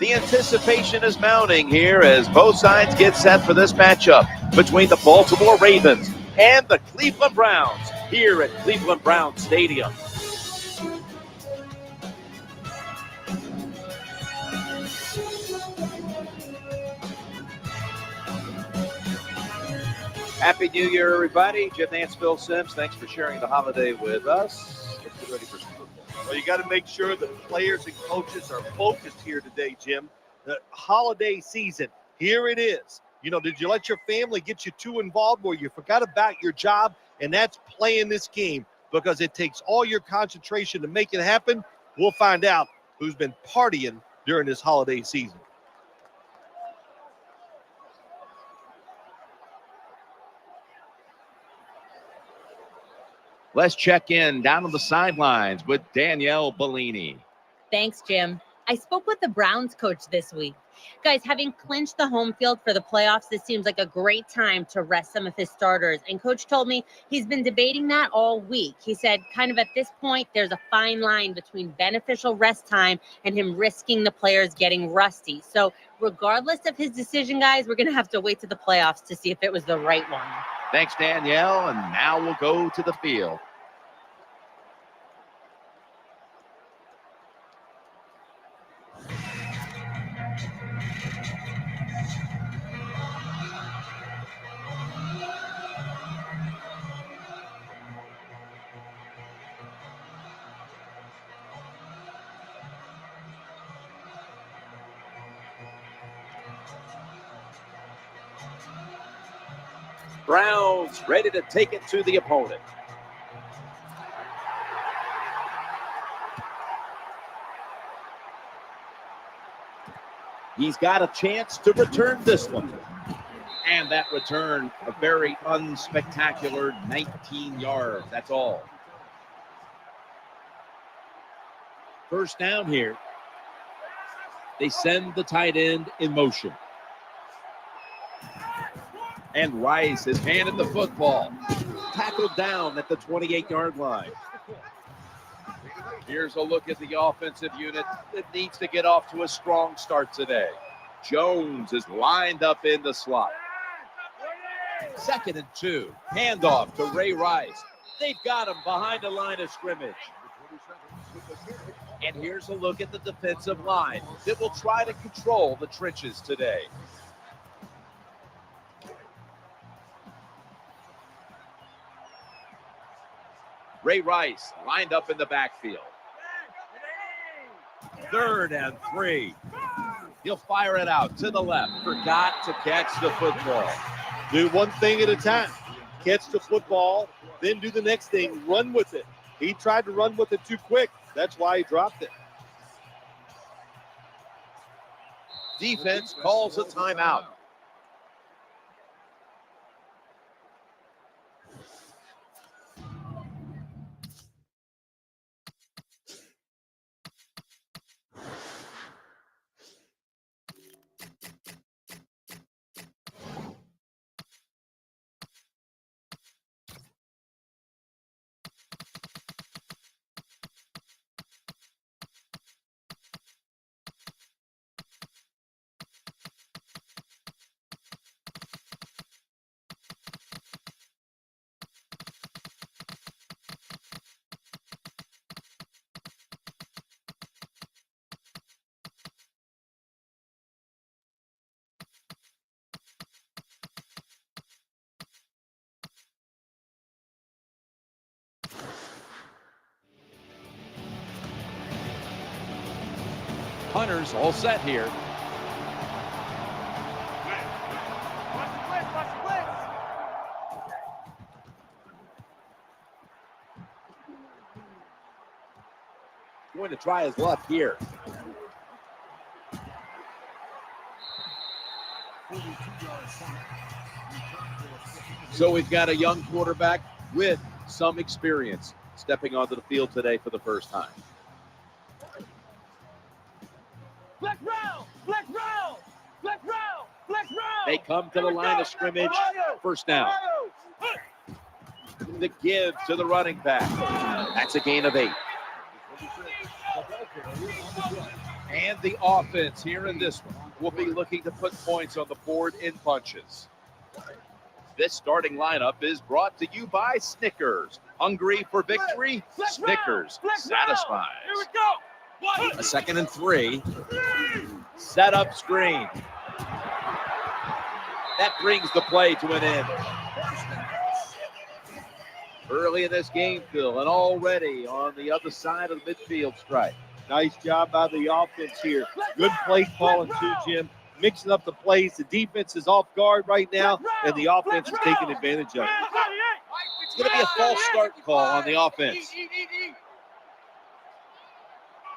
The anticipation is mounting here as both sides get set for this matchup between the Baltimore Ravens and the Cleveland Browns here at Cleveland Browns Stadium. Happy New Year, everybody. Jim Nance, Phil Simms, thanks for sharing the holiday with us. Let's get ready for some football. Well, you got to make sure the players and coaches are focused here today, Jim. The holiday season, here it is. You know, did you let your family get you too involved where you forgot about your job? And that's playing this game because it takes all your concentration to make it happen. We'll find out who's been partying during this holiday season. Let's check in down on the sidelines with Danielle Bellini. Thanks, Jim. I spoke with the Browns coach this week. Guys, having clinched the home field for the playoffs, this seems like a great time to rest some of his starters. And coach told me he's been debating that all week. He said kind of at this point, there's a fine line between beneficial rest time and him risking the players getting rusty. So regardless of his decision, guys, we're going to have to wait to the playoffs to see if it was the right one. Thanks, Danielle. And now we'll go to the field. Browns ready to take it to the opponent. He's got a chance to return this one. And that return, a very unspectacular 19 yards. That's all. First down here. They send the tight end in motion. And Rice has handed the football. Tackled down at the 28-yard line. Here's a look at the offensive unit that needs to get off to a strong start today. Jones is lined up in the slot. 2nd and 2. Handoff to Ray Rice. They've got him behind the line of scrimmage. And here's a look at the defensive line that will try to control the trenches today. Ray Rice lined up in the backfield. 3rd and 3. He'll fire it out to the left. Forgot to catch the football. Do one thing at a time. Catch the football, then do the next thing. Run with it. He tried to run with it too quick. That's why he dropped it. Defense calls a timeout. Hunters all set here. Going to try his luck here. So we've got a young quarterback with some experience stepping onto the field today for the first time. They come to the line of scrimmage. First down. The give to the running back. That's a gain of 8. And the offense here in this one will be looking to put points on the board in bunches. This starting lineup is brought to you by Snickers. Hungry for victory? Snickers satisfies. A 2nd and 3. Set up screen. That brings the play to an end. Early in this game, Phil, and already on the other side of the midfield stripe. Nice job by the offense here. Good play calling too, Jim. Mixing up the plays. The defense is off guard right now, and the offense is taking advantage of it. It's going to be a false start call on the offense.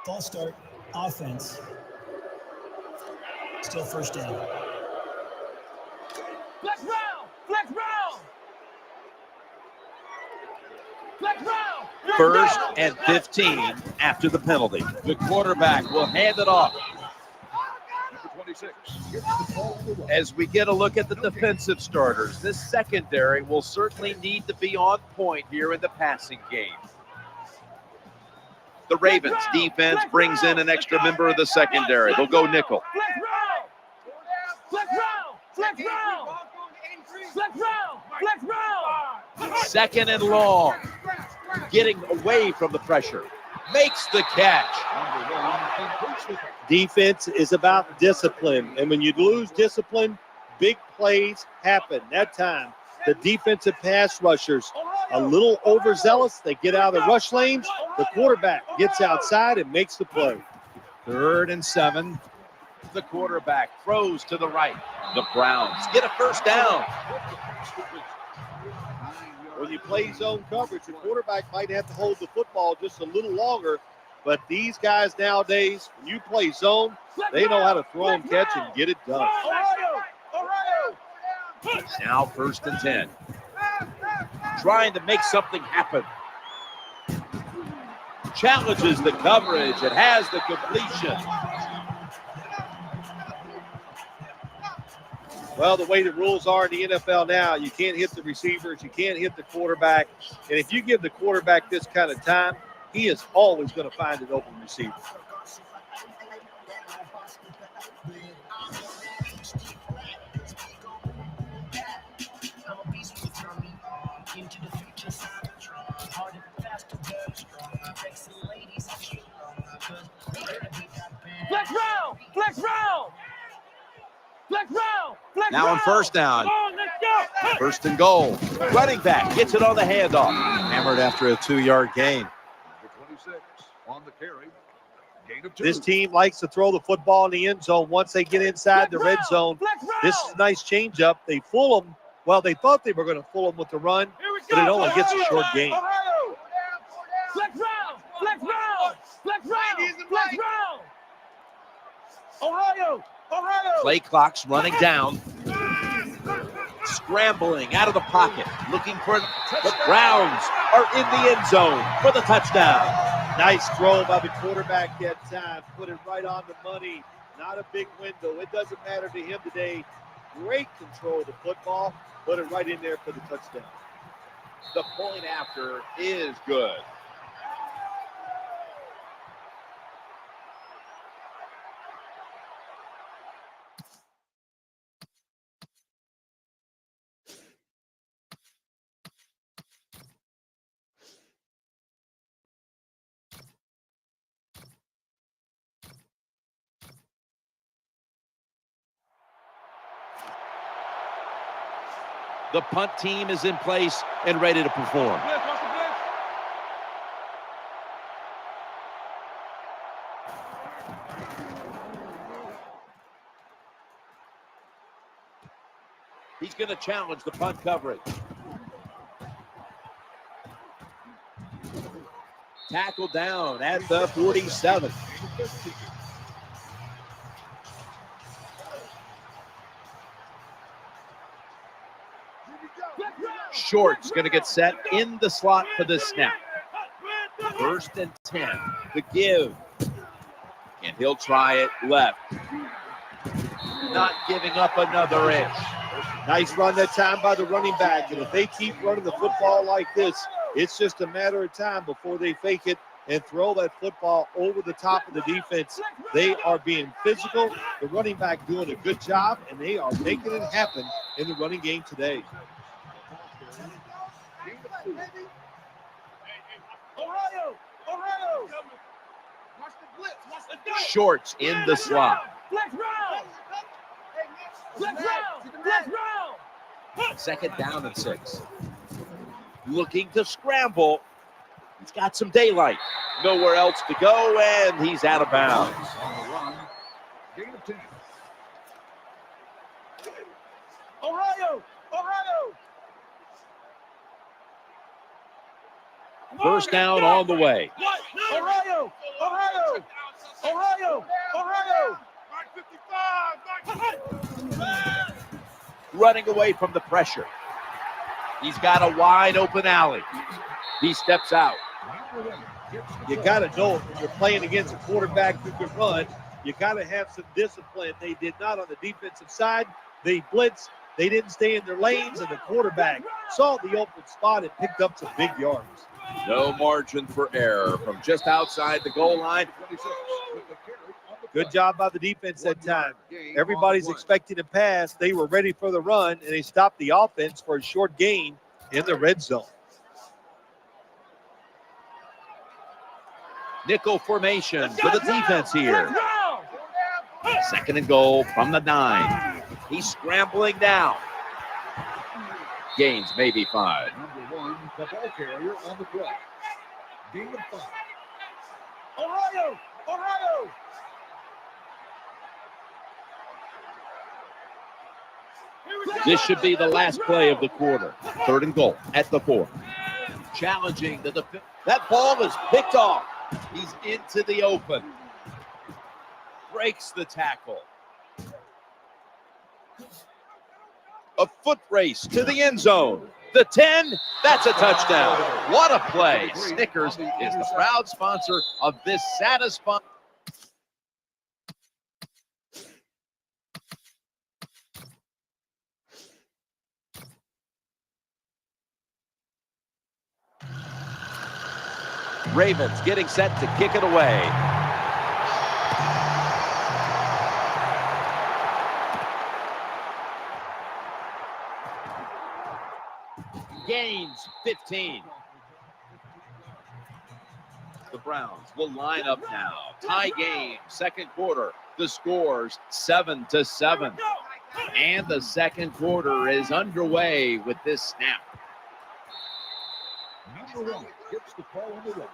False start, offense. Still first down. Flex round! Flex round! Flex round! First and 15 after the penalty. The quarterback will hand it off. As we get a look at the defensive starters, this secondary will certainly need to be on point here in the passing game. The Ravens defense brings in an extra member of the secondary. They'll go nickel. Flex round! Flex round! Flex round! Flex round! 2nd and long. Getting away from the pressure. Makes the catch. Defense is about discipline, and when you lose discipline, big plays happen. That time, the defensive pass rushers a little overzealous. They get out of the rush lanes. The quarterback gets outside and makes the play. 3rd and 7. The quarterback throws to the right. The Browns get a first down. when you play zone coverage, the quarterback might have to hold the football just a little longer. But these guys nowadays, when you play zone, they know how to throw and catch and get it done. Now 1st and 10. Trying to make something happen. Challenges the coverage and has the completion. Well, the way the rules are in the NFL now, you can't hit the receivers, you can't hit the quarterback. And if you give the quarterback this kind of time, he is always going to find an open receiver. Flex round! Flex round! Flex round! Flex Now on round! 1st down. Come on, let's go! 1st and goal. Running back gets it on the handoff. Hammered after a 2-yard gain. 26 on the carry. Gain of 2. This team likes to throw the football in the end zone once they get inside the red zone. Flex round! This is a nice changeup. They fool them. Well, they thought they were going to fool them with the run, Here we but it go. only gets a short gain. Ohio! Flex round! Flex round! Flex round! Flex round! Ohio! Ohio! Play clock's running down. Scrambling out of the pocket. Looking for the Browns are in the end zone for the touchdown. Nice throw by the quarterback that time. Put it right on the money. Not a big window. It doesn't matter to him today. Great control of the football. Put it right in there for the touchdown. The point after is good. The punt team is in place and ready to perform. He's going to challenge the punt coverage. Tackle down at the 47. Short's going to get set in the slot for this snap. 1st and 10. The give. And he'll try it left. Not giving up another inch. Nice run that time by the running back. And if they keep running the football like this, it's just a matter of time before they fake it and throw that football over the top of the defense. They are being physical. The running back doing a good job, and they are making it happen in the running game today. Ohio! Ohio! Short's in the slot. Flex round! Flex round! Flex round! 2nd down and 6. Looking to scramble. He's got some daylight. Nowhere else to go, and he's out of bounds. Gain of 10. Ohio! Ohio! 1st down on the way. Ohio! Ohio! Ohio! Ohio! Running away from the pressure. He's got a wide open alley. He steps out. You got to know when you're playing against a quarterback who can run, you got to have some discipline. They did not on the defensive side. They blitzed. They didn't stay in their lanes, and the quarterback saw the open spot and picked up some big yards. No margin for error from just outside the goal line. 26 with the carry on the Good play. job by the defense that time. Gain Everybody's on the play. expecting a pass. They were ready for the run, and they stopped the offense for a short gain in the red zone. Nickel formation for the defense here. Flex round! 2nd and goal from the 9. He's scrambling down. Gains maybe 5. Number 1, the ball carrier on the play. Gain of 5. Ohio! Ohio! This should be the last play of the quarter. 3rd and goal at the 4. Challenging the defense. That ball is picked off. He's into the open. Breaks the tackle. A foot race to the end zone. The 10, that's a touchdown. What a play. Snickers is the proud sponsor of this satisfying. Ravens getting set to kick it away. Gains 15. The Browns will line up now. Tie game, 2nd quarter. The score's 7-7. And the 2nd quarter is underway with this snap. Number 1 gets the ball on the run.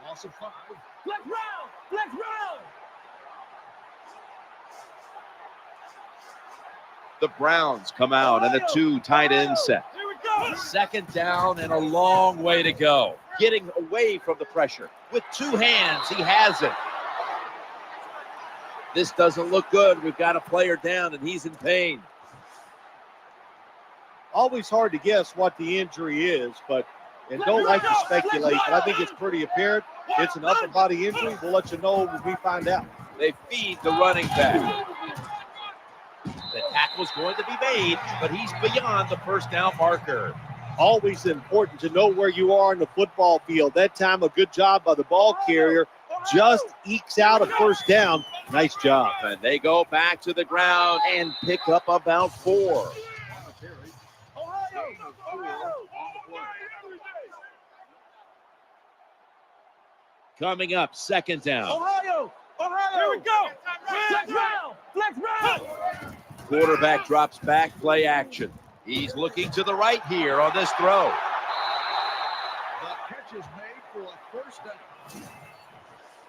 Loss of 5. Let's round! Let's round! The Browns come out in a 2 tight end set. Here we go! 2nd down and a long way to go. Getting away from the pressure. With 2 hands, he has it. This doesn't look good. We've got a player down, and he's in pain. Always hard to guess what the injury is, and don't like to speculate, but I think it's pretty apparent. It's an upper body injury. We'll let you know when we find out. They feed the running back. The tackle's going to be made, but he's beyond the 1st down marker. Always important to know where you are in the football field. That time, a good job by the ball carrier. Just ekes out a 1st down. Nice job. And they go back to the ground and pick up about 4. Coming up, 2nd down. Ohio! Here we go! Flex round! Flex round! Quarterback drops back, play action. He's looking to the right here on this throw. The catch is made for a 1st down.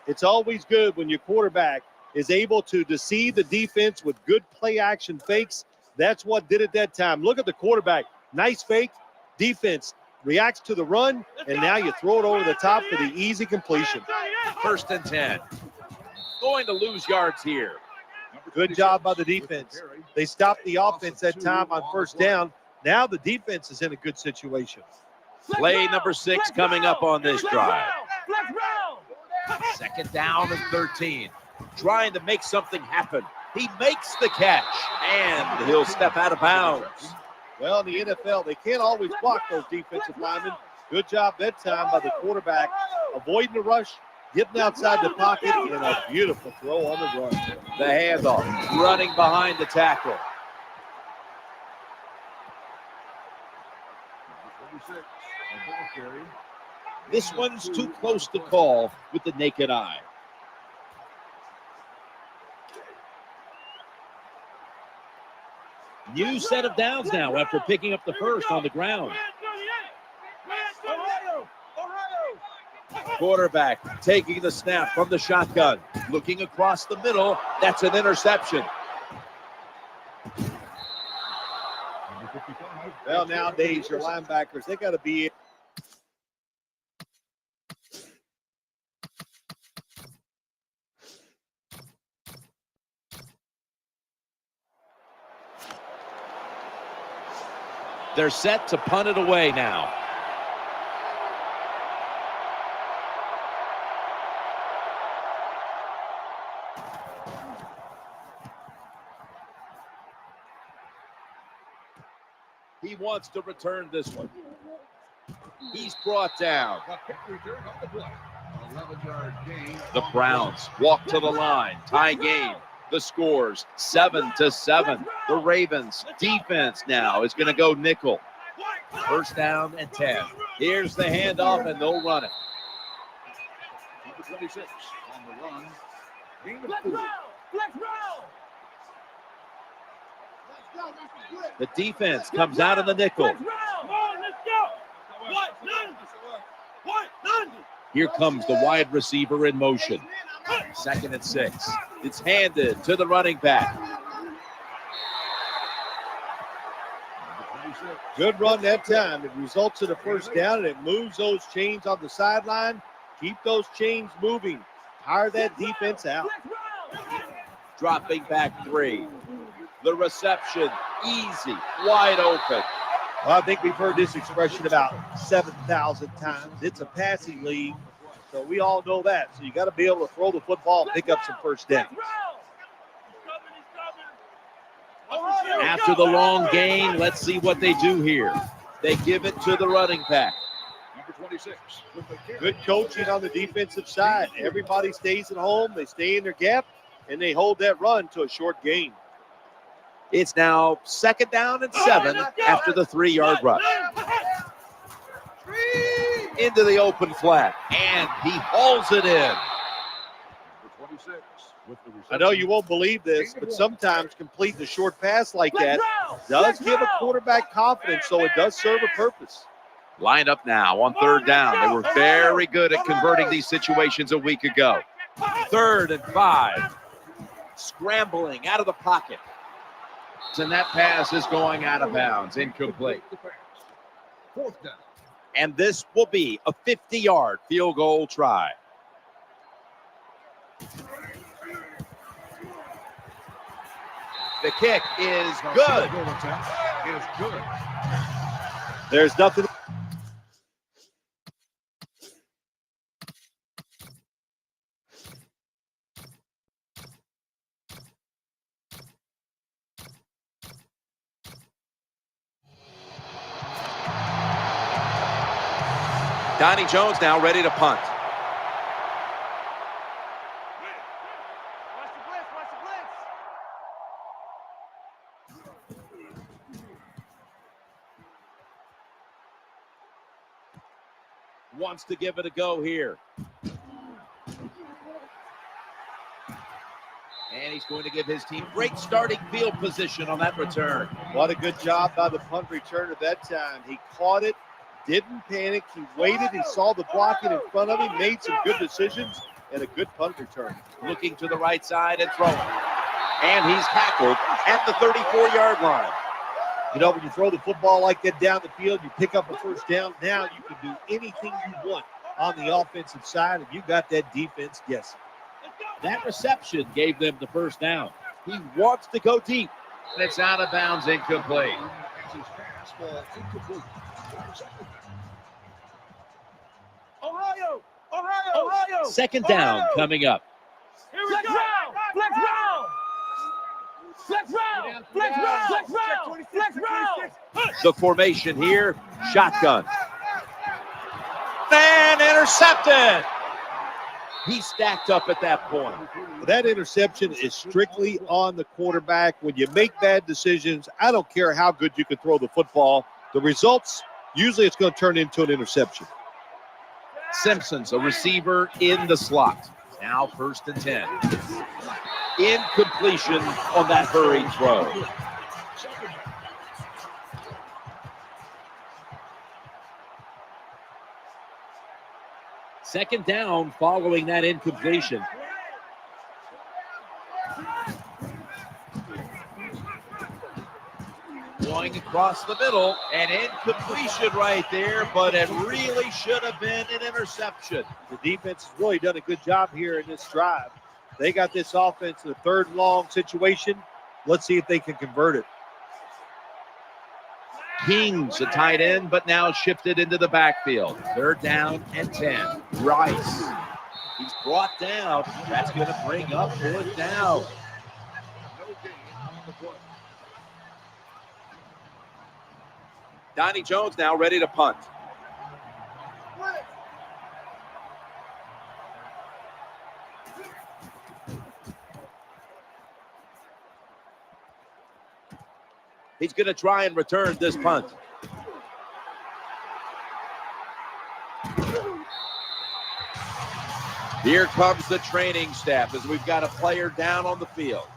It's always good when your quarterback is able to deceive the defense with good play action fakes. That's what did it that time. Look at the quarterback. Nice fake. Defense reacts to the run, and now you throw it over the top for the easy completion. 1st and 10. Going to lose yards here. Good job by the defense. They stopped the offense that time on 1st down. Now the defense is in a good situation. Play number 6 coming up on this drive. Flex round! 2nd down and 13. Trying to make something happen. He makes the catch, and he'll step out of bounds. Well, in the NFL, they can't always block those defensive linemen. Good job that time by the quarterback, avoiding the rush, getting outside the pocket, and a beautiful throw on the run. The handoff, running behind the tackle. 26. The ball carrier. This one's too close to call with the naked eye. New set of downs now after picking up the 1st on the ground. Quarterback taking the snap from the shotgun. Looking across the middle. That's an interception. Number 55. Well, nowadays, your linebackers, they got to be They're set to punt it away now. He wants to return this one. He's brought down. The kick return on the play. 11-yard gain. The Browns walk to the line. Tie game. The score's 7-7. The Ravens defense now is going to go nickel. 1st down and 10. Here's the handoff, and they'll run it. Number 26 on the run. Gain of Flex 4. round! Flex round! The defense comes out of the nickel. Flex round! Come on, let's go! What? None! What? None! Here comes the wide receiver in motion. 2nd and 6. It's handed to the running back. Good run that time. It results in a first down, and it moves those chains on the sideline. Keep those chains moving. Tire that defense out. Dropping back 3. The reception, easy, wide open. Well, I think we've heard this expression about 7,000 times. It's a passing league, so we all know that. So you got to be able to throw the football and pick up some first downs. After the long gain, let's see what they do here. They give it to the running back. Number 26. Good coaching on the defensive side. Everybody stays at home. They stay in their gap, and they hold that run to a short gain. It's now 2nd down and 7 after the 3-yard run. Into the open flat, and he hauls it in. Number 26. With the I know you won't believe this, but sometimes completing a short pass like that does give a quarterback confidence, so it does serve a purpose. Lined up now on 3rd down. They were very good at converting these situations a week ago. 3rd and 5. Scrambling out of the pocket. And that pass is going out of bounds, incomplete. 4th down. And this will be a 50-yard field goal try. The kick is good. Goal attempt is good. There's nothing. Donnie Jones now ready to punt. Wants to give it a go here. And he's going to give his team great starting field position on that return. What a good job by the punt returner that time. He caught it, didn't panic. He waited. He saw the blocking in front of him, made some good decisions, and a good punt return. Looking to the right side and throwing. And he's tackled at the 34-yard line. You know, when you throw the football like that down the field, you pick up a first down. Now you can do anything you want on the offensive side, and you got that defense guessing. That reception gave them the first down. He wants to go deep, and it's out of bounds, incomplete. Ohio! 2nd down coming up. Flex round! Flex round! Flex round! Flex round! Flex round! Flex round! The formation here, shotgun. And intercepted. He stacked up at that point. That interception is strictly on the quarterback. When you make bad decisions, I don't care how good you can throw the football. The results, usually it's going to turn into an interception. Simpson's a receiver in the slot. Now 1st and 10. Incompletion on that hurried throw. Second down following that incompletion. Going across the middle, an incompletion right there, but it really should have been an interception. The defense has really done a good job here in this drive. They got this offense in a 3rd and long situation. Let's see if they can convert it. King's a tight end, but now shifted into the backfield. 3rd down and 10. Rice. He's brought down. That's going to bring up 4th down. Donnie Jones now ready to punt. He's going to try and return this punt. Here comes the training staff as we've got a player down on the field.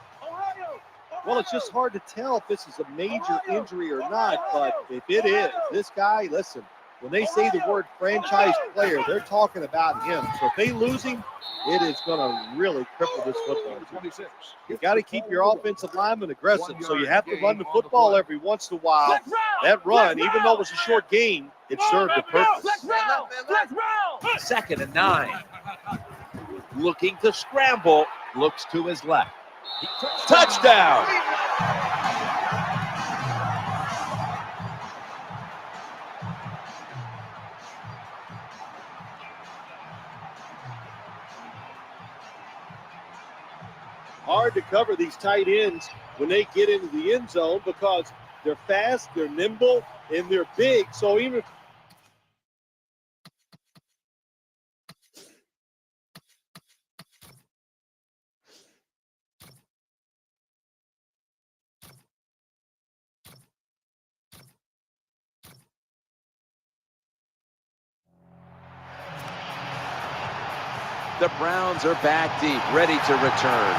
Well, it's just hard to tell if this is a major injury or not, but if it is, this guy, listen, when they say the word franchise player, they're talking about him. So if they lose him, it is going to really cripple this football team. 26. You got to keep your offensive lineman aggressive, so you have to run the football every once in a while. That run, even though it was a short game, it served a purpose. Flex round. 2nd and 9. Looking to scramble. Looks to his left. Touchdown! Hard to cover these tight ends when they get into the end zone because they're fast, they're nimble, and they're big. So even if The Browns are back deep, ready to return.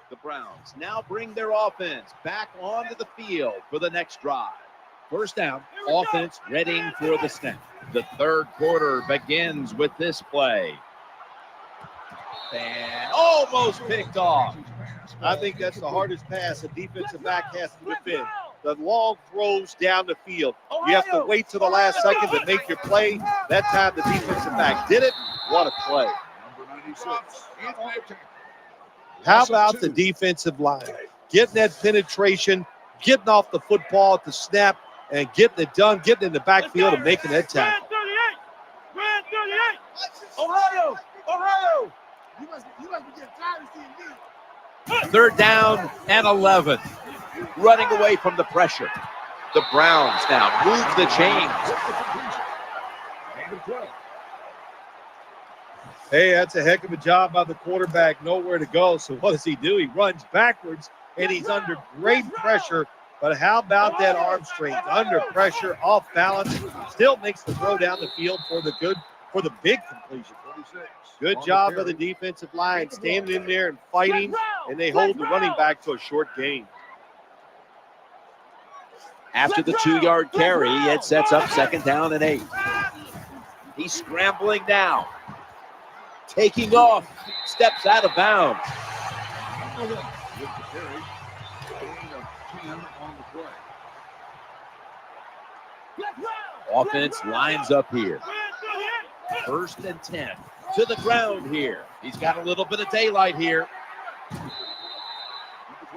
The Browns now bring their offense back onto the field for the next drive. First down, offense readying for the snap. The third quarter begins with this play. And almost picked off. I think that's the hardest pass a defensive back has to defend. The long throws down the field. You have to wait till the last second to make your play. That time the defensive back did it. What a play. Number 96. How about the defensive line? Getting that penetration, getting off the football at the snap, and getting it done, getting in the backfield and making that tackle. Grand 38. Ohio. You must be getting tired of seeing me. Third down and 11. Running away from the pressure. The Browns now move the chains. Number 12. Hey, that's a heck of a job by the quarterback. Nowhere to go. So what does he do? He runs backwards, and he's under great pressure. But how about that arm strength? Under pressure, off balance, still makes the throw down the field for the big completion. 26. Good job by the defensive line, standing in there and fighting, and they hold the running back to a short gain. After the 2-yard carry, it sets up 2nd down and 8. He's scrambling now. Taking off, steps out of bounds. With the carry. Gain of 10 on the play. Offense lines up here. 1st and 10. To the ground here. He's got a little bit of daylight here. Number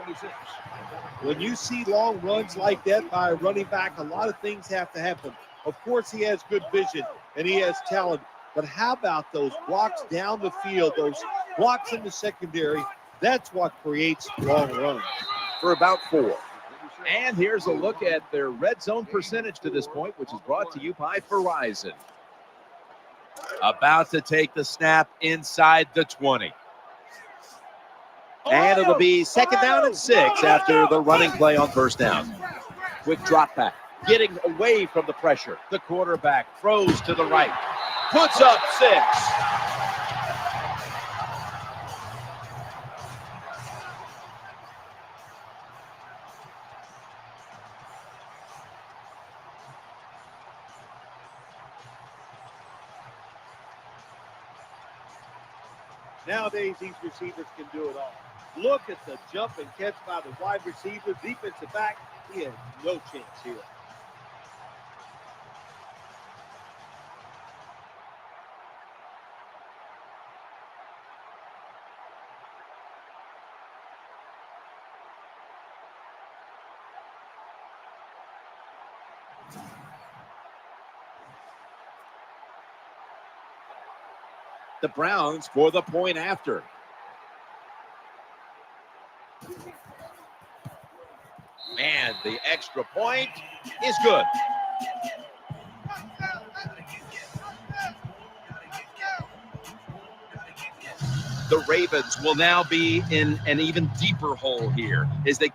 26. When you see long runs like that by a running back, a lot of things have to happen. Of course, he has good vision and he has talent, but how about those blocks down the field, those blocks in the secondary? That's what creates long runs. For about 4. And here's a look at their red zone percentage to this point, which is brought to you by Verizon. About to take the snap inside the 20. And it'll be 2nd down and 6 after the running play on 1st down. Quick drop back, getting away from the pressure. The quarterback throws to the right, puts up 6. Nowadays, these receivers can do it all. Look at the jump and catch by the wide receiver, defensive back. He has no chance here. The Browns for the point after. And the extra point is good. The Ravens will now be in an even deeper hole here as they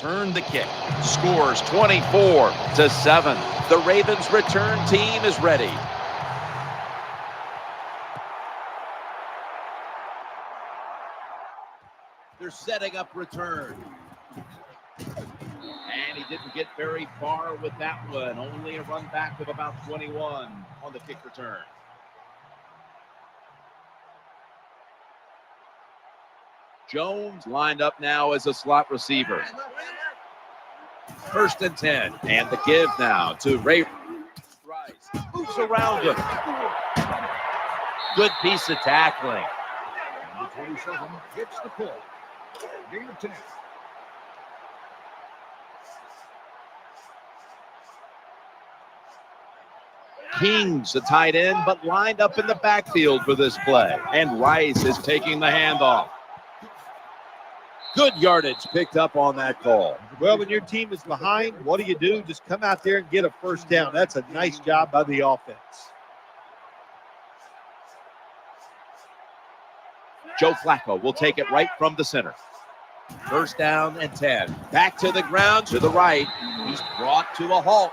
return the kick. Scores 24-7. The Ravens return team is ready. They're setting up return. And he didn't get very far with that one. Only a run back of about 21 on the kick return. Jones lined up now as a slot receiver. 1st and 10. And the give now to Ray Rice. Moves around him. Good piece of tackling. Number 27 gets the pull. Gain of 10. King's a tight end, but lined up in the backfield for this play. And Rice is taking the handoff. Good yardage picked up on that call. Well, when your team is behind, what do? Just come out there and get a first down. That's a nice job by the offense. Joe Flacco will take it right from the center. 1st down and 10. Back to the ground to the right. He's brought to a halt.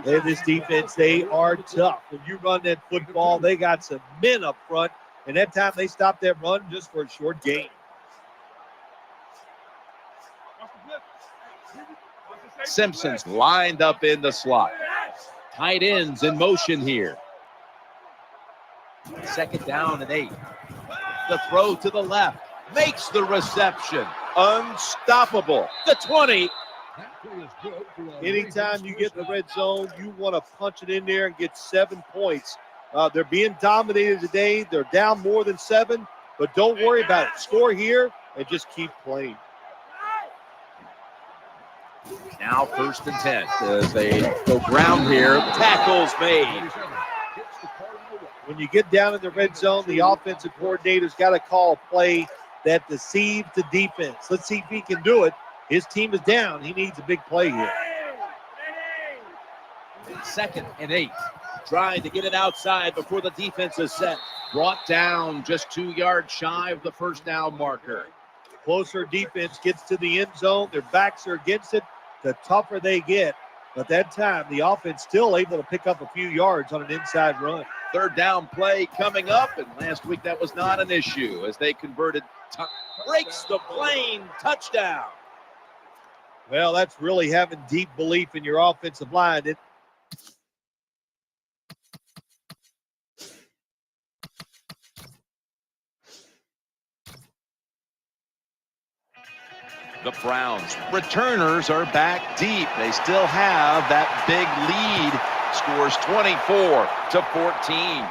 And this defense, they are tough. When you run that football, they got some men up front. And that time they stopped that run just for a short gain. Simpson's lined up in the slot. Tight ends in motion here. 2nd down and 8. The throw to the left. Makes the reception. Unstoppable. The 20. That play is good for a Anytime Ravens you get in the first red down. zone, you want to punch it in there and get 7 points. They're being dominated today. They're down more than 7, but don't worry about it. Score here and just keep playing. Now 1st and 10 as they go ground here. Tackles made. 27 gets the call on the way. When you get down in the red zone, the offensive coordinator's got to call a play that deceives the defense. Let's see if he can do it. His team is down. He needs a big play here. 2nd and 8. Trying to get it outside before the defense is set. Brought down just 2 yards shy of the 1st down marker. Closer defense gets to the end zone. Their backs are against it. The tougher they get. But that time, the offense still able to pick up a few yards on an inside run. 3rd down play coming up. And last week that was not an issue as they converted. Breaks the plane. Touchdown. Well, that's really having deep belief in your offensive line. The Browns returners are back deep. They still have that big lead. Scores 24-14.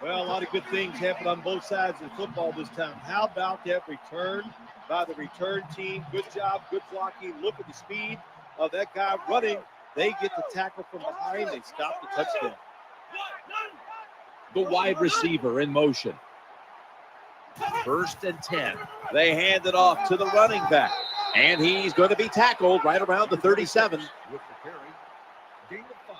Well, a lot of good things happened on both sides of the football this time. How about that return by the return team? Good job, good blocking. Look at the speed of that guy running. They get the tackle from behind. They stop the touchdown. The wide receiver in motion. 1st and 10. They hand it off to the running back. And he's going to be tackled right around the 37. With the carry. Gain of 5.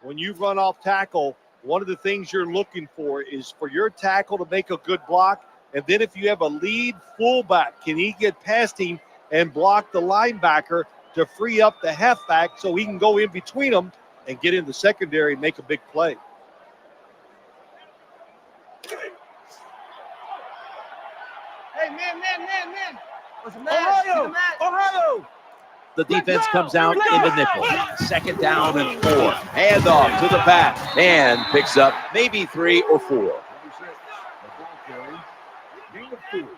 When you run off tackle, one of the things you're looking for is for your tackle to make a good block. And then if you have a lead fullback, can he get past him and block the linebacker to free up the halfback so he can go in between them and get in the secondary and make a big play? Hey, man. What's the matter? Ohio! The defense comes out in the nickel. 2nd down and 4. Hand off to the back. And picks up maybe 3 or 4. 26. The ball carry. Gain of 2.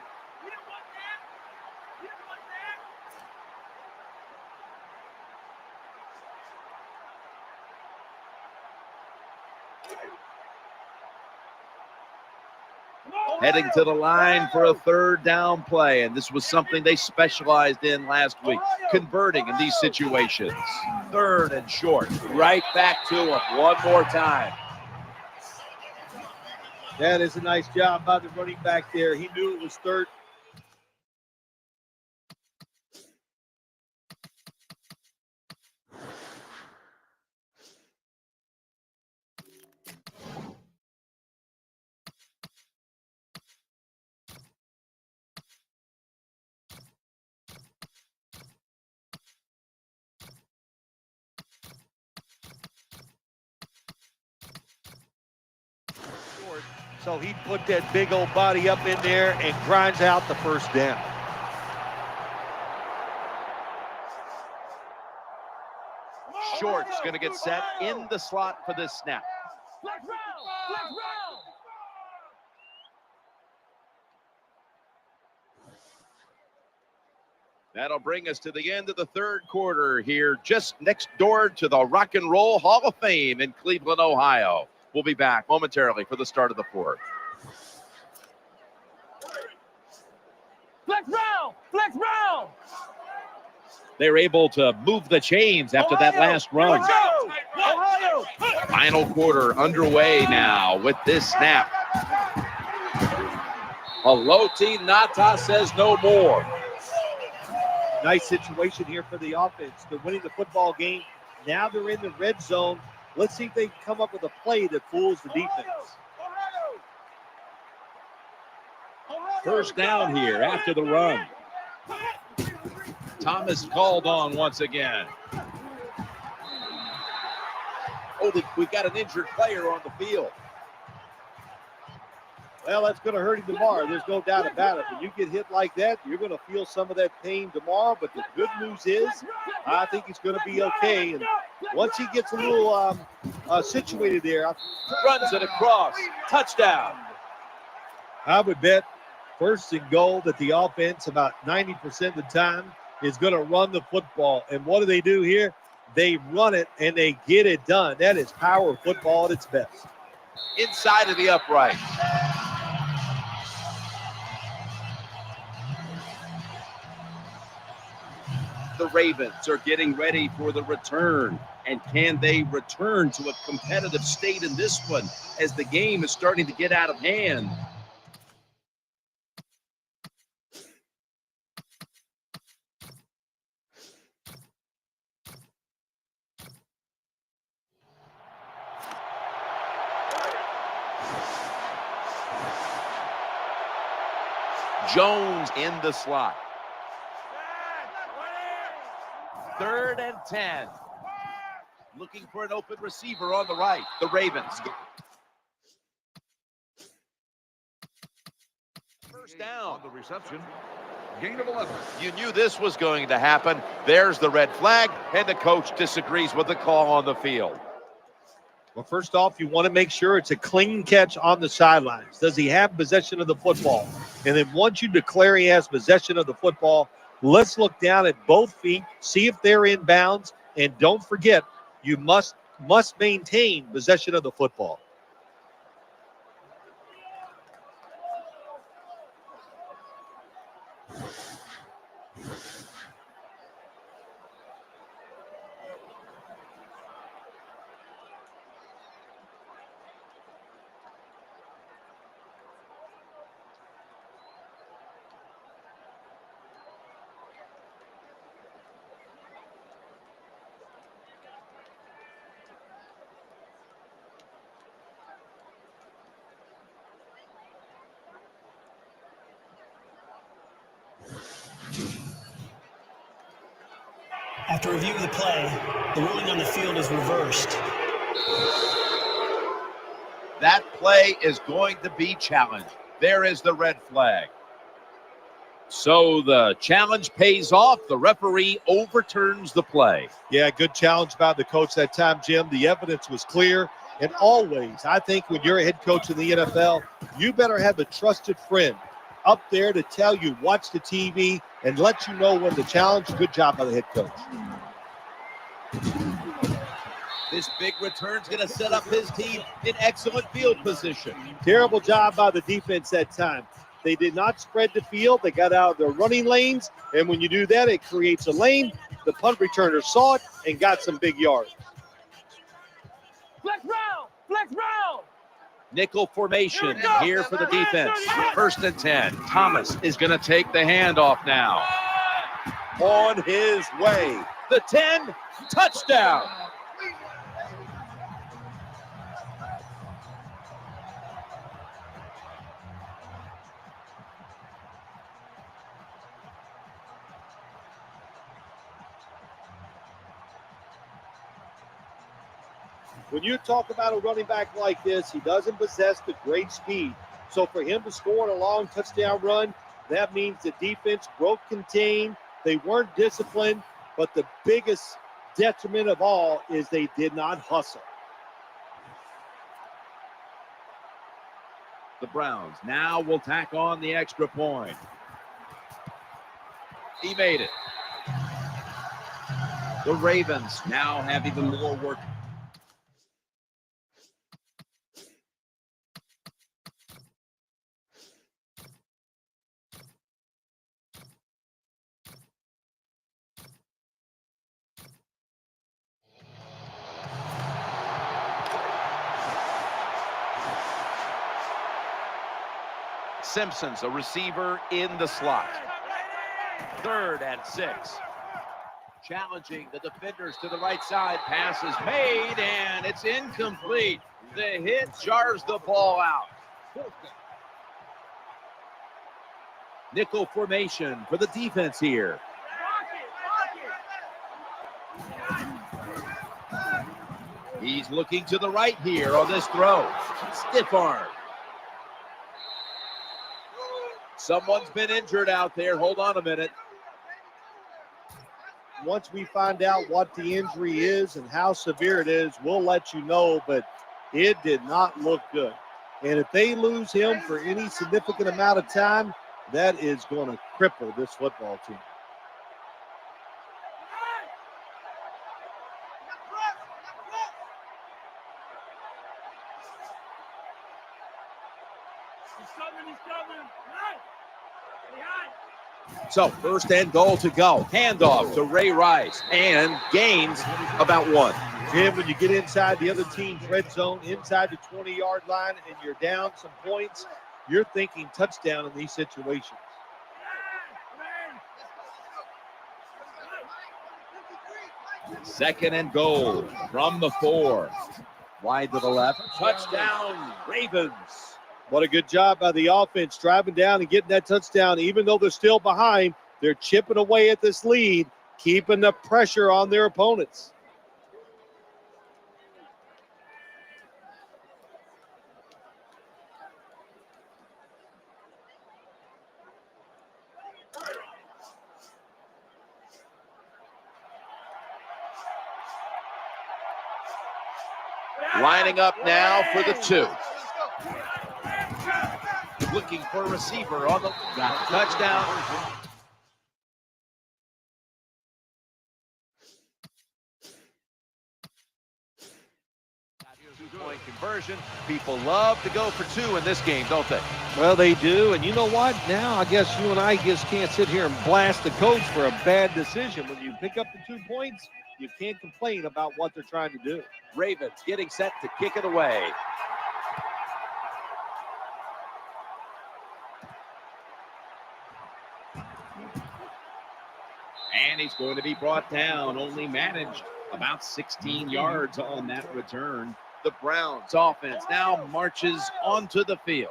Heading to the line for a 3rd down play. And this was something they specialized in last week, converting in these situations. 3rd and short. Right back to him one more time. That is a nice job by the running back there. He knew it was 3rd. So he put that big old body up in there and grinds out the first down. Short's going to get set in the slot for this snap. Flex round! Flex round! That'll bring us to the end of the third quarter here, just next door to the Rock and Roll Hall of Fame in Cleveland, Ohio. We'll be back momentarily for the start of the fourth. Flex round! Flex round! They're able to move the chains after that last run. Ohio! Final quarter underway now with this snap. Haloti Ngata says no more. Nice situation here for the offense. They're winning the football game. Now they're in the red zone. Let's see if they can come up with a play that fools the defense. First down here after the run. Thomas called on once again. Oh, we've got an injured player on the field. Well, that's going to hurt him tomorrow. There's no doubt about it. When you get hit like that, you're going to feel some of that pain tomorrow. But the good news is, I think he's going to be okay. And once he gets a little situated there, Runs it across. Touchdown. I would bet first and goal that the offense about 90% of the time is going to run the football. And what do here? They run it and they get it done. That is power football at its best. Inside of the upright. The Ravens are getting ready for the return. And can they return to a competitive state in this one as the game is starting to get out of hand? Jones in the slot. 3rd and 10. Looking for an open receiver on the right. The Ravens. First down. On the reception. Gain of 11. You knew this was going to happen. There's the red flag, and the coach disagrees with the call on the field. Well, first off, you want to make sure it's a clean catch on the sidelines. Does he have possession of the football? And then once you declare he has possession of the football, let's look down at both feet, see if they're in bounds, and don't forget, you must maintain possession of the football. After review of the play, the ruling on the field is reversed. That play is going to be challenged. There is the red flag. So the challenge pays off. The referee overturns the play. Yeah, good challenge by the coach that time, Jim. The evidence was clear. And always, I think when you're a head coach in the NFL, you better have a trusted friend up there to tell you, watch the TV, and let you know when the challenge. Good job by the head coach. This big return's going to set up his team in excellent field position. Terrible job by the defense that time. They did not spread the field. They got out of their running lanes, and when you do that, it creates a lane. The punt returner saw it and got some big yards. Flex round! Flex round! Nickel formation here for the defense. 1st and 10. Thomas is going to take the handoff now. On his way. The 10, touchdown. When you talk about a running back like this, he doesn't possess the great speed. So for him to score a long touchdown run, that means the defense broke contain. They weren't disciplined, but the biggest detriment of all is they did not hustle. The Browns now will tack on the extra point. He made it. The Ravens now have even more work. Simpson's a receiver in the slot. 3rd and 6. Challenging the defenders to the right side. Pass is made, and it's incomplete. The hit jars the ball out. Nickel formation for the defense here. He's looking to the right here on this throw. Stiff arm. Someone's been injured out there. Hold on a minute. Once we find out what the injury is and how severe it is, we'll let you know, but it did not look good. And if they lose him for any significant amount of time, that is going to cripple this football team. So 1st and goal to go. Handoff to Ray Rice and gains about 1. Jim, when you get inside the other team's red zone, inside the 20-yard line, and you're down some points, you're thinking touchdown in these situations. Second and goal from the 4. Wide to the left. Touchdown, Ravens. What a good job by the offense, driving down and getting that touchdown. Even though they're still behind, they're chipping away at this lead, keeping the pressure on their opponents. Lining up now for the 2. Looking for a receiver on the touchdown. Two-point conversion. People love to go for 2 in this game, don't they? Well, they do. And you know what? Now I guess you and I just can't sit here and blast the coach for a bad decision. When you pick up the 2 points, you can't complain about what they're trying to do. Ravens getting set to kick it away. And he's going to be brought down. Only managed about 16 yards on that return. The Browns offense now marches onto the field.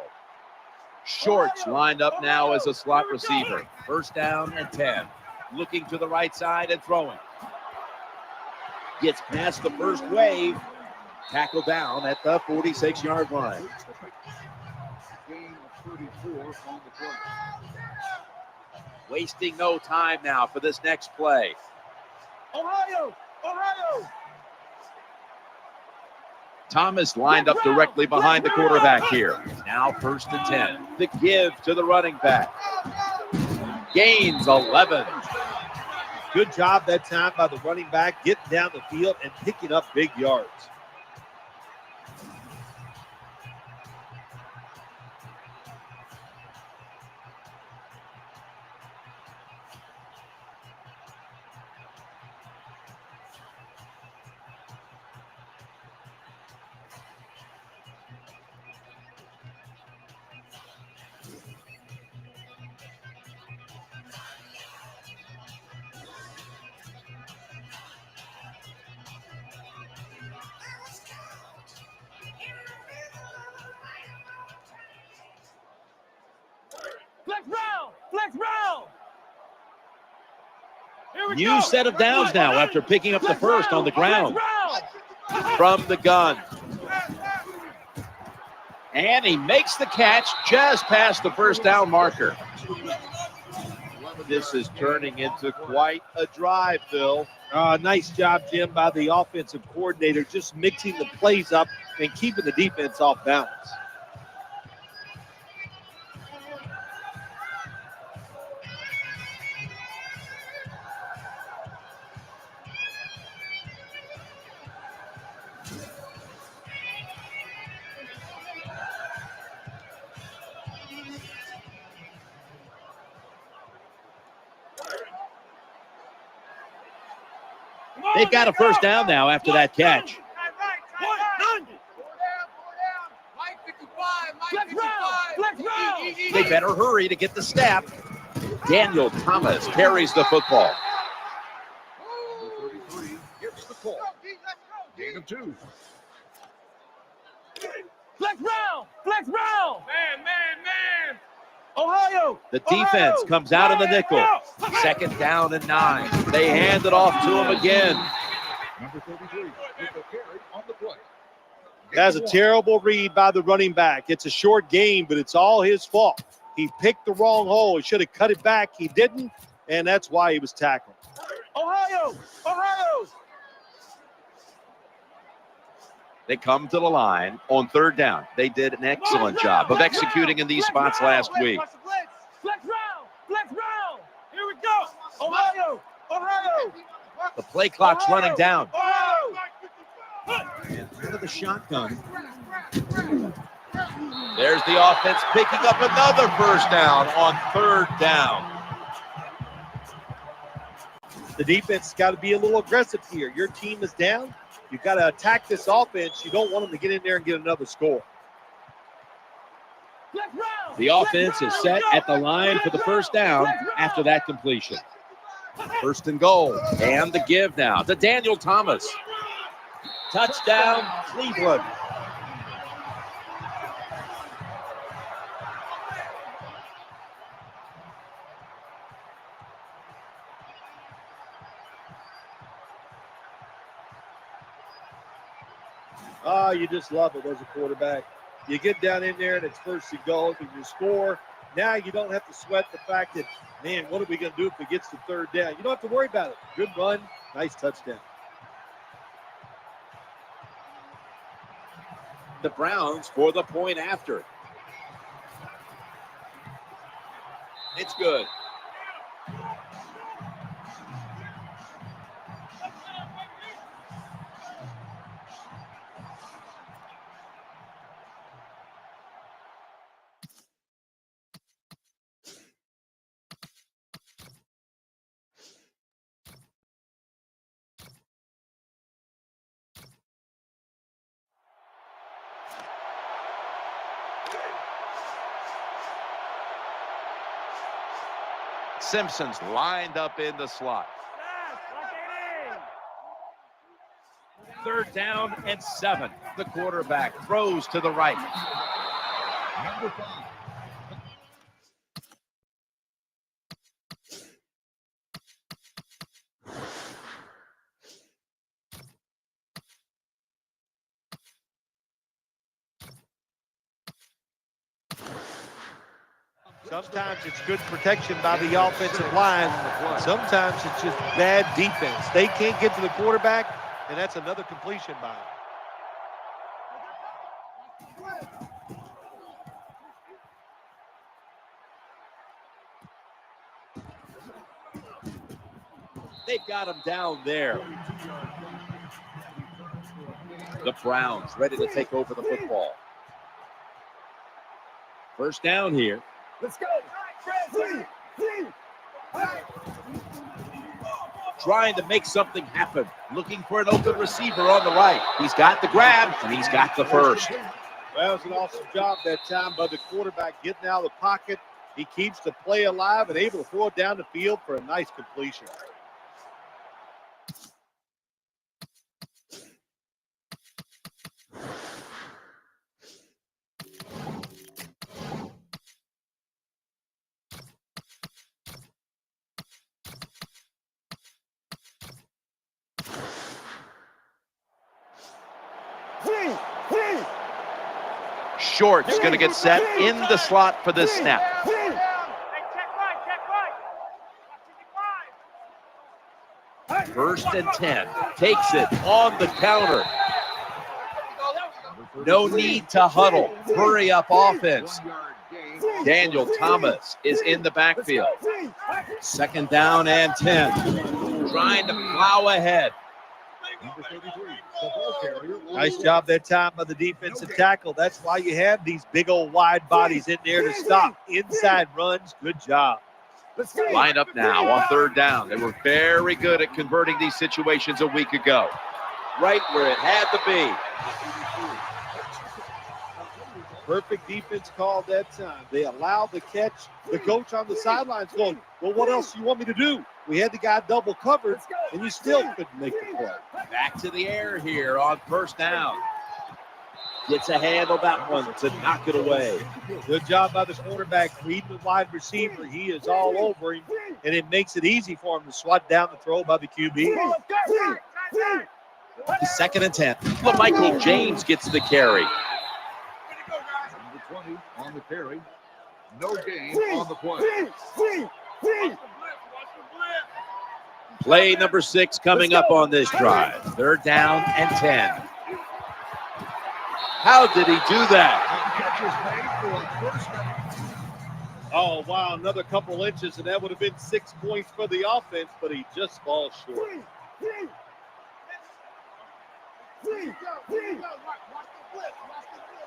Shorts lined up now as a slot receiver. 1st down and 10. Looking to the right side and throwing. Gets past the first wave. Tackle down at the 46-yard line. Gain of 34 on the play. Wasting no time now for this next play. Ohio! Thomas lined up directly behind the quarterback here. Now 1st and 10. The give to the running back. Gains 11. Good job that time by the running back, getting down the field and picking up big yards. Flex Brown! New set of downs now after picking up the first on the ground. from the gun. And he makes the catch just past the first down marker. This is turning into quite a drive, Phil. Nice job, Jim, by the offensive coordinator, just mixing the plays up and keeping the defense off balance. They've got a first down now after that catch. They better hurry to get the snap. Daniel Thomas carries the football. 33 gets the call. Gain of 2. Flex round! Flex round! Man! Ohio! The defense comes out in the nickel. Second down and 9. They hand it off to him again. Number 33 with the carry on the play. That's a terrible read by the running back. It's a short game, but it's all his fault. He picked the wrong hole. He should have cut it back. He didn't, and that's why he was tackled. Ohio! They come to the line on third down. They did an excellent job of executing in these spots last week. Flex round! Here we go! Ohio! The play clock's running down. Ohio! And out of the shotgun. There's the offense picking up another first down on third down. The defense has got to be a little aggressive here. Your team is down. You've got to attack this offense. You don't want them to get in there and get another score. The offense is set at the line for the first down after that completion. First and goal. And the give now to Daniel Thomas. Touchdown, Cleveland. You just love it as a quarterback. You get down in there and it's first and goal and you score. Now you don't have to sweat the fact that, man, what are we going to do if it gets to third down? You don't have to worry about it. Good run, nice touchdown. The Browns for the point after. It's good. Simpson's lined up in the slot. Third down and 7. The quarterback throws to the right. Number 5. Sometimes it's good protection by the offensive line. Sometimes it's just bad defense. They can't get to the quarterback, and that's another completion by him. They've got him down there. The Browns ready to take over the football. First down here. Let's go! Trying to make something happen. Looking for an open receiver on the right. He's got the grab, and he's got the first. Well, it was an awesome job that time by the quarterback getting out of the pocket. He keeps the play alive and able to throw it down the field for a nice completion. Short's going to get set in the slot for this snap. First and 10. Takes it on the counter. No need to huddle. Hurry up offense. Daniel Thomas is in the backfield. Second down and 10. Trying to plow ahead. Nice job that time by the defensive tackle. That's why you have these big old wide bodies in there to stop inside runs. Good job. Line up now on third down. They were very good at converting these situations a week ago. Right where it had to be. Perfect defense call that time. They allowed the catch. The coach on the sidelines going, well, what else do you want me to do? We had the guy double covered, and you still couldn't make the play. Back to the air here on first down. Gets a hand on that one to knock it away. Good job by the quarterback reading the wide receiver. He is all over him, and it makes it easy for him to swat down the throw by the QB. Second and 10. Michael James gets the carry. Number 20 on the carry. No gain on the play. Play number 6 coming up on this drive. Third down and 10. How did he do that? Oh, wow, another couple inches, and that would have been 6 points for the offense, but he just falls short.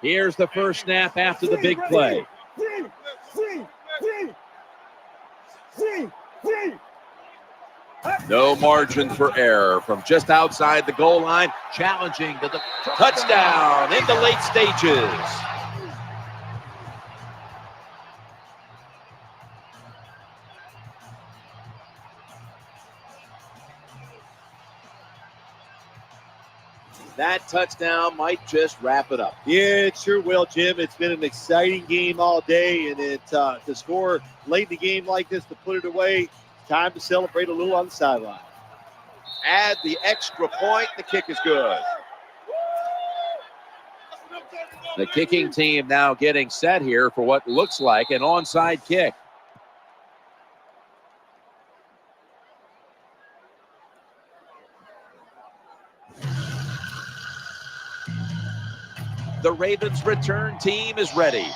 Here's the first snap after the big play. No margin for error from just outside the goal line, challenging to the touchdown in the late stages. That touchdown might just wrap it up. Yeah, it sure will, Jim. It's been an exciting game all day, and to score late in the game like this, to put it away, time to celebrate a little on the sideline. Add the extra point. The kick is good. The kicking team now getting set here for what looks like an onside kick. The Ravens return team is ready.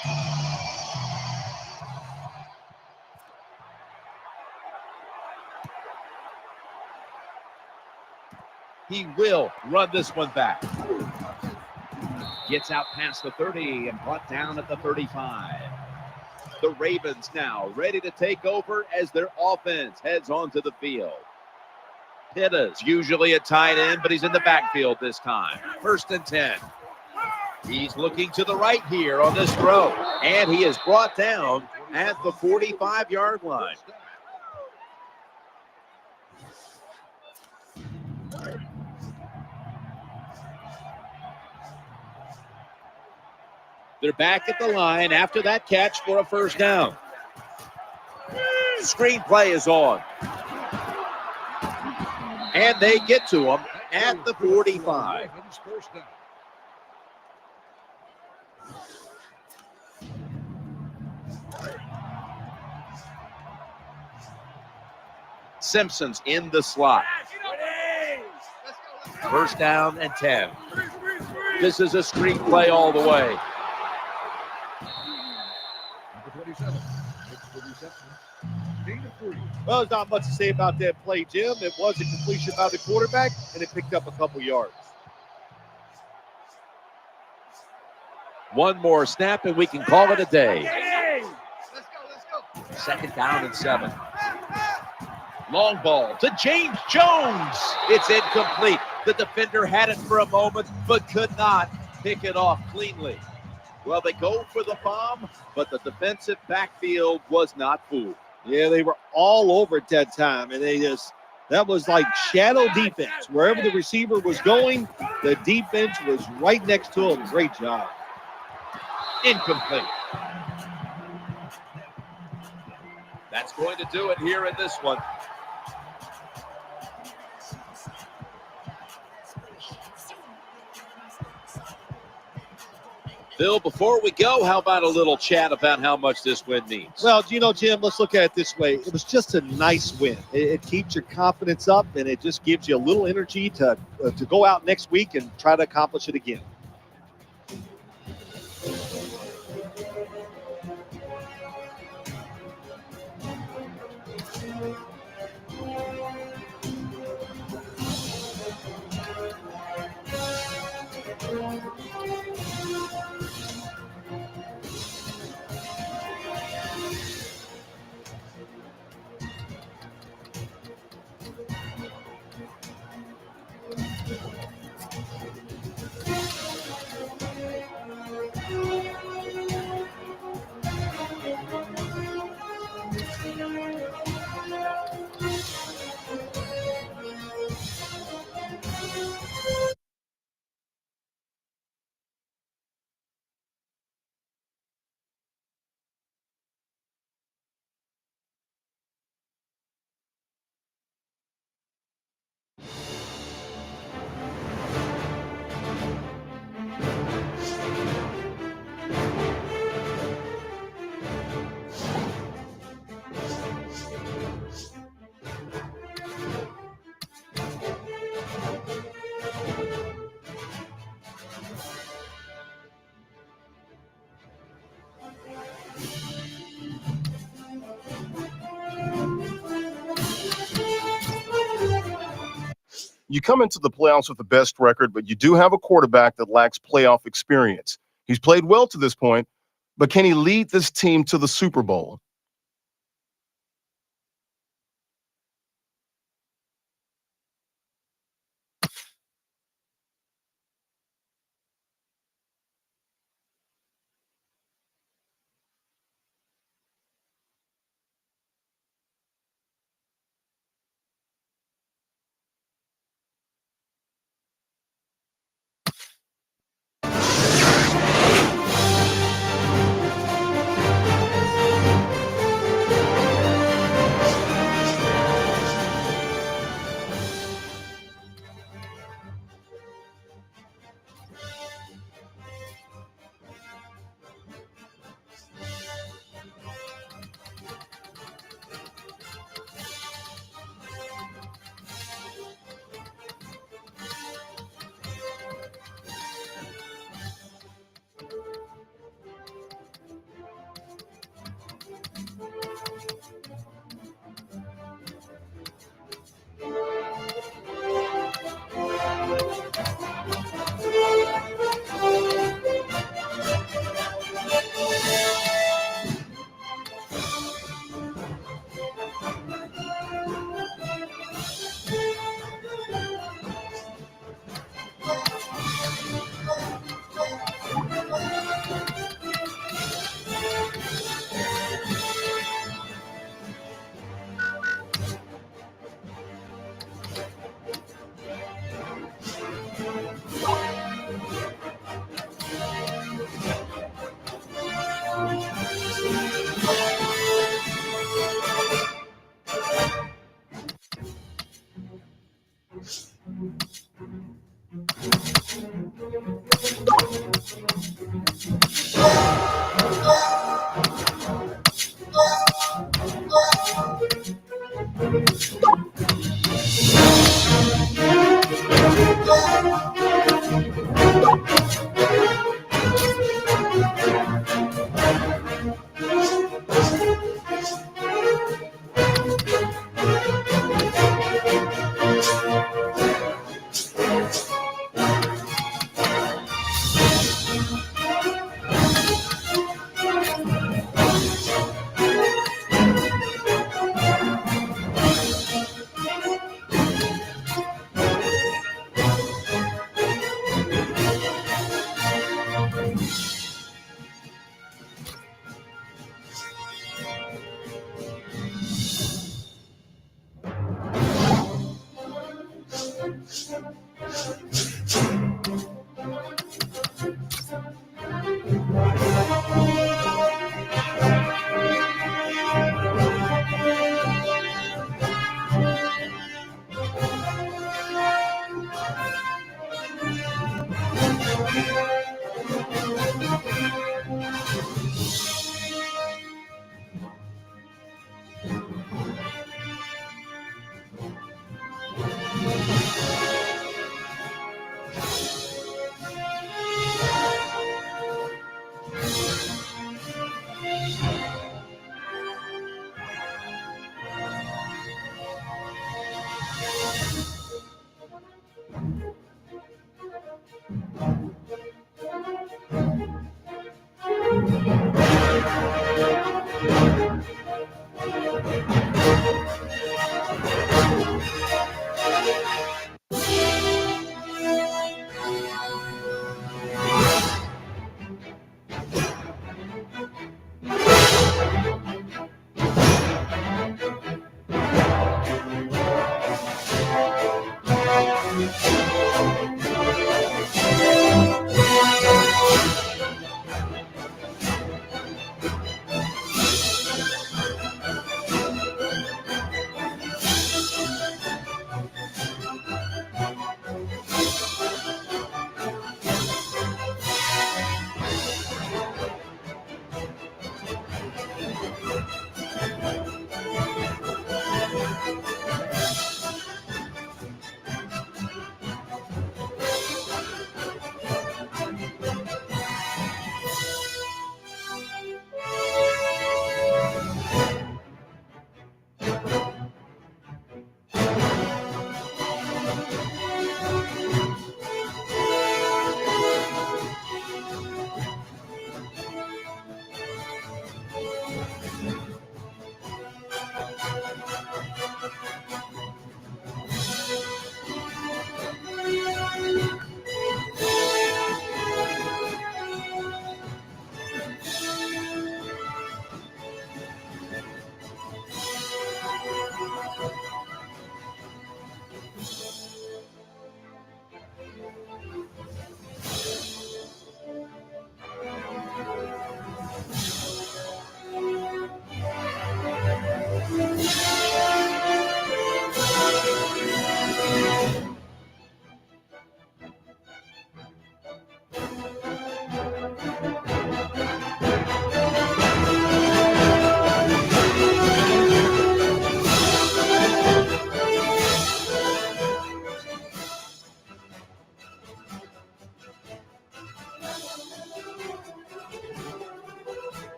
He will run this one back. Gets out past the 30 and brought down at the 35. The Ravens now ready to take over as their offense heads onto the field. Pitta's usually a tight end, but he's in the backfield this time. First and 10. He's looking to the right here on this throw, and he is brought down at the 45-yard line. They're back at the line after that catch for a first down. Screenplay is on. And they get to him at the 45. Simpson's in the slot. First down and 10. This is a screenplay all the way. Well, there's not much to say about that play, Jim. It was a completion by the quarterback, and it picked up a couple yards. One more snap, and we can call it a day. Second down and 7. Long ball to James Jones. It's incomplete. The defender had it for a moment, but could not pick it off cleanly. Well, they go for the bomb, but the defensive backfield was not fooled. Yeah, they were all over it that time, and that was like shadow defense. Wherever the receiver was going, the defense was right next to him. Great job. Incomplete. That's going to do it here in this one. Bill, before we go, how about a little chat about how much this win means? Well, Jim, let's look at it this way. It was just a nice win. It keeps your confidence up, and it just gives you a little energy to go out next week and try to accomplish it again. You come into the playoffs with the best record, but you do have a quarterback that lacks playoff experience. He's played well to this point, but can he lead this team to the Super Bowl?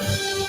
Bye.